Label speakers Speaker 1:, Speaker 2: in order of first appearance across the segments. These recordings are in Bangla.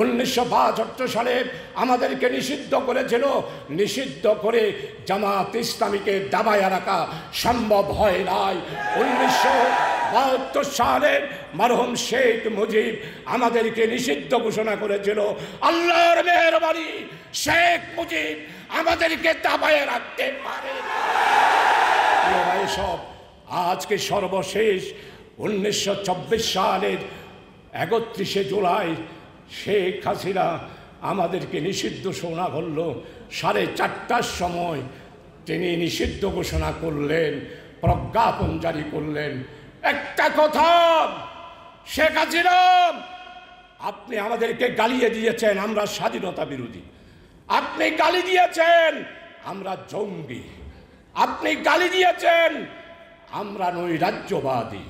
Speaker 1: 1972 সালে আমাদেরকে নিষিদ্ধ করেছিল। নিষিদ্ধ করে জামাত ইসলামীকে দাবায় রাখা সম্ভব হয় নাই। 1972 সালে মরহুম শেখ মুজিব আমাদেরকে নিষিদ্ধ ঘোষণা করেছিল। আল্লাহর মেহেরবানি, শেখ মুজিব আমাদেরকে দাবায় রাখতে পারে না। সব আজকে সর্বশেষ 1924 সালের 31শে জুলাই শেখ হাসিনা আমাদেরকে নিষিদ্ধ ঘোষণা করল। 4:30টার সময় তিনি নিষিদ্ধ ঘোষণা করলেন, প্রজ্ঞাপন জারি করলেন। একটা কথা, শেখ হাসিনা আপনি আমাদেরকে গালিয়ে দিয়েছেন আমরা স্বাধীনতা বিরোধী, আপনি গালি দিয়েছেন আমরা জঙ্গি, আপনি গালি দিয়েছেন আমরা নৈরাজ্যবাদী,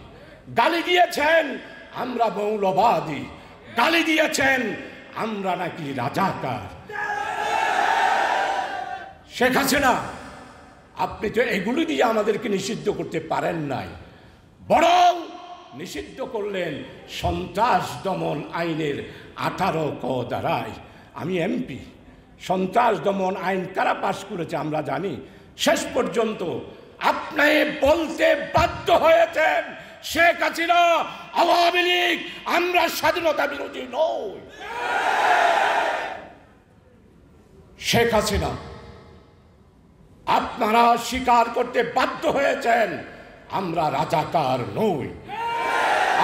Speaker 1: গালি দিয়েছেন আমরা মৌলবাদী, গালি দিয়েছেন আমরা নাকি রাজাকার। শেখ হাসিনা আপনি তো এগুলি দিয়ে আমাদেরকে নিষিদ্ধ করতে পারেন নাই, বরং নিষিদ্ধ করলেন সন্ত্রাস দমন আইনের 18 ক ধারায়। আমি এমপি, সন্ত্রাস দমন আইন কারা পাশ করেছে আমরা জানি। শেষ পর্যন্ত আপনি বলতে বাধ্য হয়েছেন শেখ হাসিনা আওয়ামী লীগ আমরা স্বাধীনতা বিরোধী নই। শেখ হাসিনা আপনারা স্বীকার করতে বাধ্য হয়েছেন আমরা রাজাকার নই।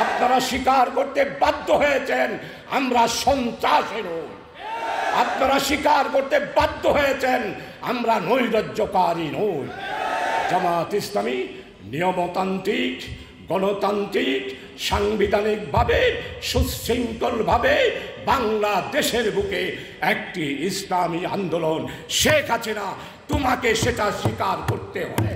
Speaker 1: আপনারা স্বীকার করতে বাধ্য হয়েছেন আমরা সন্ত্রাসী নই। আপনারা স্বীকার করতে বাধ্য হয়েছেন আমরা নৈরাজ্যকারী নই। জামাত ইসলামী নিয়মতান্ত্রিক, গণতান্ত্রিক, সাংবিধানিকভাবে সুশৃঙ্খলভাবে বাংলাদেশের বুকে একটি ইসলামী আন্দোলন। শেখ হাসিনা তোমাকে সেটা স্বীকার করতে হয়।